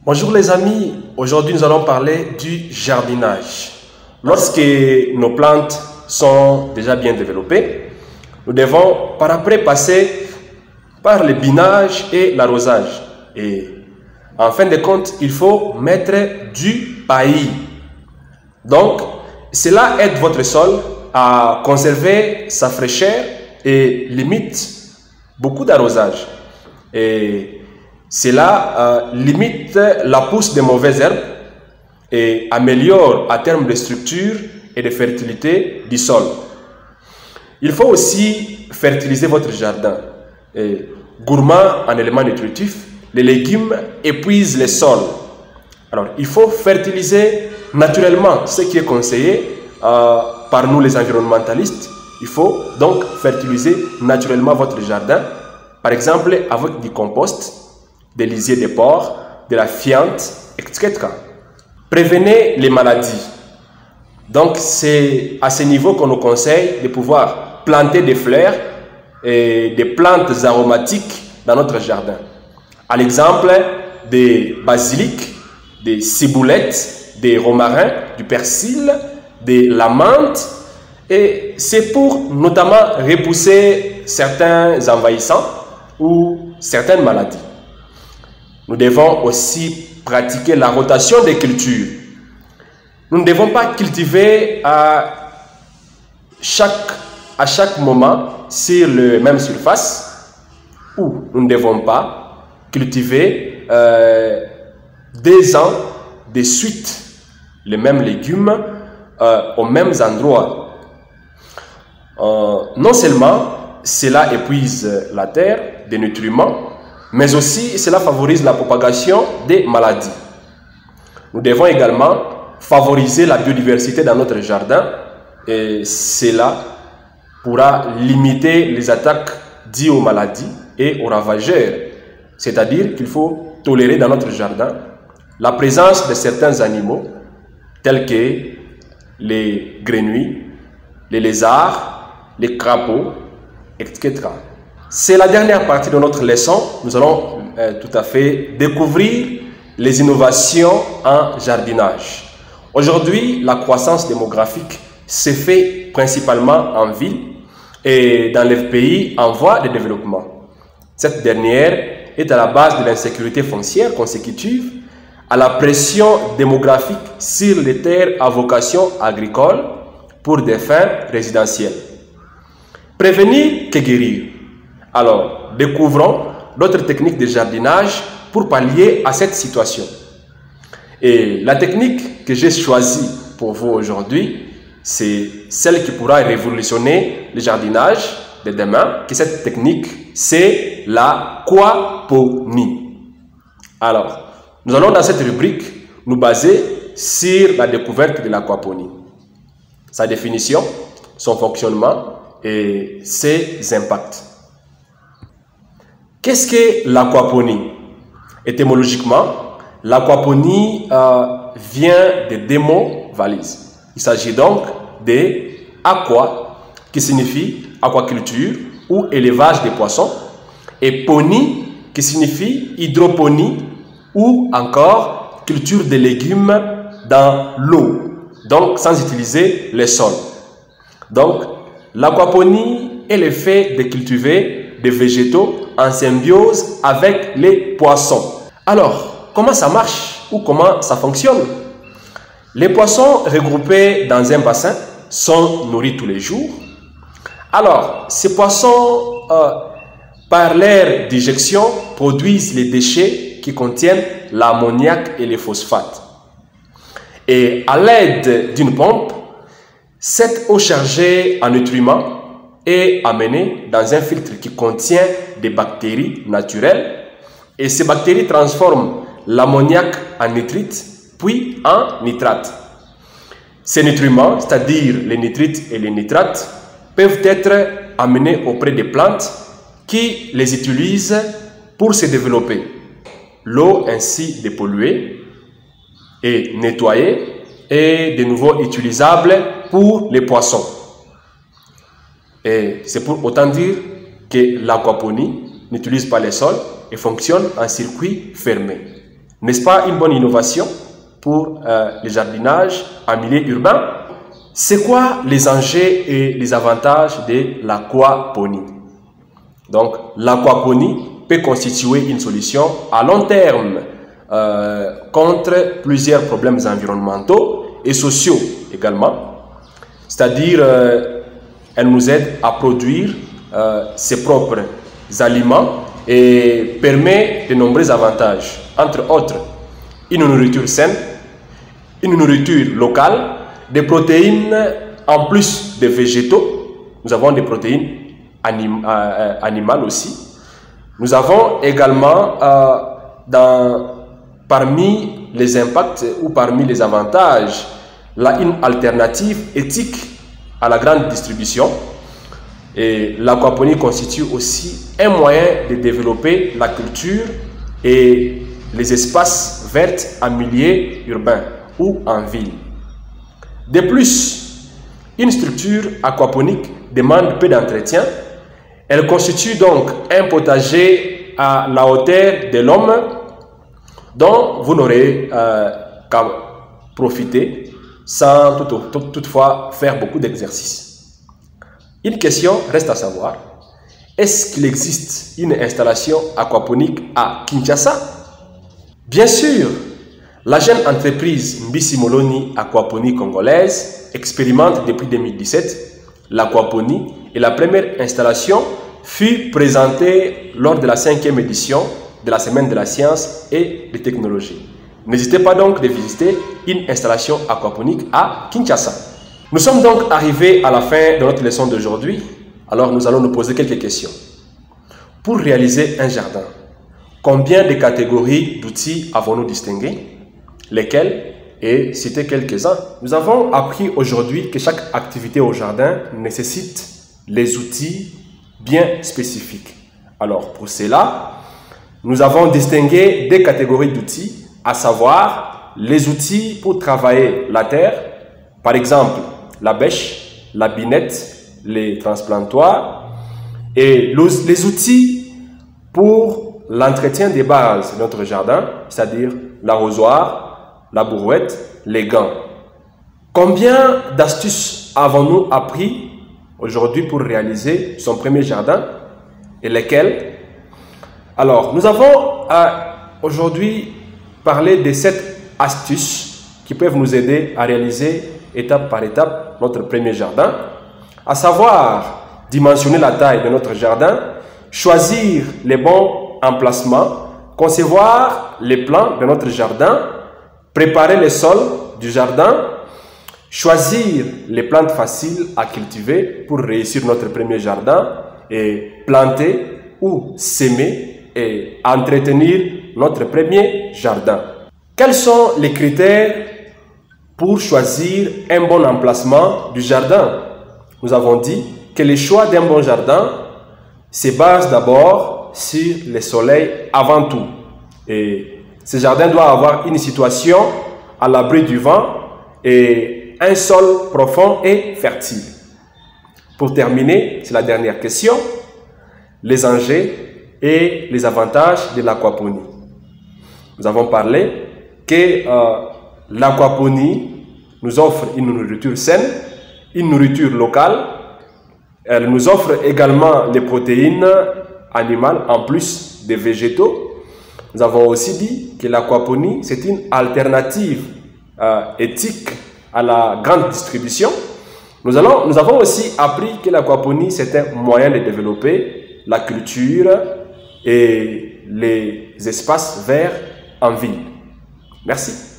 Bonjour les amis, aujourd'hui nous allons parler du jardinage. Lorsque nos plantes sont déjà bien développées, nous devons par après passer par le binage et l'arrosage. Et en fin de compte, il faut mettre du paillis. Donc, cela aide votre sol à conserver sa fraîcheur et limite beaucoup d'arrosage. Et cela limite la pousse des mauvaises herbes et améliore à terme de structure et de fertilité du sol. Il faut aussi fertiliser votre jardin. Et gourmand en éléments nutritifs, les légumes épuisent les sols. Alors, il faut fertiliser naturellement, ce qui est conseillé par nous les environnementalistes. Il faut donc fertiliser naturellement votre jardin, par exemple avec du compost, des lisiers de porc, de la fiente, etc. Prévenez les maladies. Donc, c'est à ce niveau qu'on nous conseille de pouvoir planter des fleurs et des plantes aromatiques dans notre jardin. À l'exemple des basiliques, des ciboulettes, des romarins, du persil, de la menthe. Et c'est pour notamment repousser certains envahissants ou certaines maladies. Nous devons aussi pratiquer la rotation des cultures. Nous ne devons pas cultiver à chaque moment sur la même surface, ou nous ne devons pas cultiver 2 ans de suite les mêmes légumes aux mêmes endroits. Non seulement cela épuise la terre des nutriments, mais aussi cela favorise la propagation des maladies. Nous devons également favoriser la biodiversité dans notre jardin et cela pourra limiter les attaques dues aux maladies et aux ravageurs. C'est-à-dire qu'il faut tolérer dans notre jardin la présence de certains animaux tels que les grenouilles, les lézards, les crapauds, etc. C'est la dernière partie de notre leçon. Nous allons tout à fait découvrir les innovations en jardinage. Aujourd'hui, la croissance démographique se fait principalement en ville et dans les pays en voie de développement. Cette dernière est à la base de l'insécurité foncière consécutive à la pression démographique sur les terres à vocation agricole pour des fins résidentielles. Prévenir que guérir. Alors, découvrons d'autres techniques de jardinage pour pallier à cette situation. Et la technique que j'ai choisie pour vous aujourd'hui, c'est celle qui pourra révolutionner le jardinage de demain. Que cette technique, c'est l'aquaponie. Alors, nous allons dans cette rubrique nous baser sur la découverte de l'aquaponie, sa définition, son fonctionnement et ses impacts. Qu'est-ce que l'aquaponie? Étymologiquement, l'aquaponie vient des 2 mots valises. Il s'agit donc de aqua, qui signifie aquaculture ou élevage des poissons, et ponie, qui signifie hydroponie ou encore culture de légumes dans l'eau, donc sans utiliser les sols. Donc, l'aquaponie est le fait de cultiver des végétaux en symbiose avec les poissons. Alors, comment ça marche ou comment ça fonctionne? Les poissons regroupés dans un bassin sont nourris tous les jours. Alors, ces poissons, par leur digestion, produisent les déchets qui contiennent l'ammoniac et les phosphates. Et à l'aide d'une pompe, cette eau chargée en nutriments est amenée dans un filtre qui contient des bactéries naturelles. Et ces bactéries transforment l'ammoniac en nitrite, puis en nitrate. Ces nutriments, c'est-à-dire les nitrites et les nitrates, peuvent être amenés auprès des plantes qui les utilisent pour se développer. L'eau ainsi dépolluée et nettoyée est de nouveau utilisable pour les poissons. Et c'est pour autant dire que l'aquaponie n'utilise pas les sols et fonctionne en circuit fermé. N'est-ce pas une bonne innovation pour le jardinage en milieu urbain? C'est quoi les enjeux et les avantages de l'aquaponie? Donc, l'aquaponie peut constituer une solution à long terme contre plusieurs problèmes environnementaux et sociaux également. C'est-à-dire, elle nous aide à produire ses propres aliments et permet de nombreux avantages. Entre autres, une nourriture saine, une nourriture locale, des protéines en plus des végétaux. Nous avons des protéines animales aussi. Nous avons également parmi les impacts ou parmi les avantages une alternative éthique à la grande distribution. Et l'aquaponie constitue aussi un moyen de développer la culture et les espaces verts en milieu urbain ou en ville. De plus, une structure aquaponique demande peu d'entretien. Elle constitue donc un potager à la hauteur de l'homme dont vous n'aurez qu'à profiter sans toutefois faire beaucoup d'exercices. Une question reste à savoir, est-ce qu'il existe une installation aquaponique à Kinshasa? Bien sûr, la jeune entreprise Mbisi Moloni Aquaponie congolaise expérimente depuis 2017 l'aquaponie et la première installation fut présentée lors de la 5e édition de la Semaine de la Science et des Technologies. N'hésitez pas donc de visiter une installation aquaponique à Kinshasa. Nous sommes donc arrivés à la fin de notre leçon d'aujourd'hui. Alors nous allons nous poser quelques questions. Pour réaliser un jardin, combien de catégories d'outils avons-nous distingués? Lesquels? Et citer quelques-uns. Nous avons appris aujourd'hui que chaque activité au jardin nécessite les outils bien spécifiques. Alors pour cela, nous avons distingué des catégories d'outils, à savoir les outils pour travailler la terre, par exemple la bêche, la binette, les transplantoirs, et les outils pour l'entretien des bases de notre jardin, c'est-à-dire l'arrosoir, la brouette, les gants. Combien d'astuces avons-nous appris aujourd'hui pour réaliser son premier jardin et lesquelles? Alors, nous avons aujourd'hui parlé de 7 astuces qui peuvent nous aider à réaliser étape par étape notre premier jardin, à savoir dimensionner la taille de notre jardin, choisir les bons emplacements, concevoir les plans de notre jardin, préparer le sol du jardin, choisir les plantes faciles à cultiver pour réussir notre premier jardin et planter ou s'aimer et entretenir notre premier jardin. Quels sont les critères pour choisir un bon emplacement du jardin? Nous avons dit que le choix d'un bon jardin se base d'abord sur le soleil avant tout. Et ce jardin doit avoir une situation à l'abri du vent et un sol profond et fertile. Pour terminer, c'est la dernière question, les enjeux et les avantages de l'aquaponie. Nous avons parlé que l'aquaponie nous offre une nourriture saine, une nourriture locale. Elle nous offre également les protéines animales en plus des végétaux. Nous avons aussi dit que l'aquaponie, c'est une alternative éthique à la grande distribution. Nous avons aussi appris que l'aquaponie, c'est un moyen de développer la culture et les espaces verts en ville. Merci.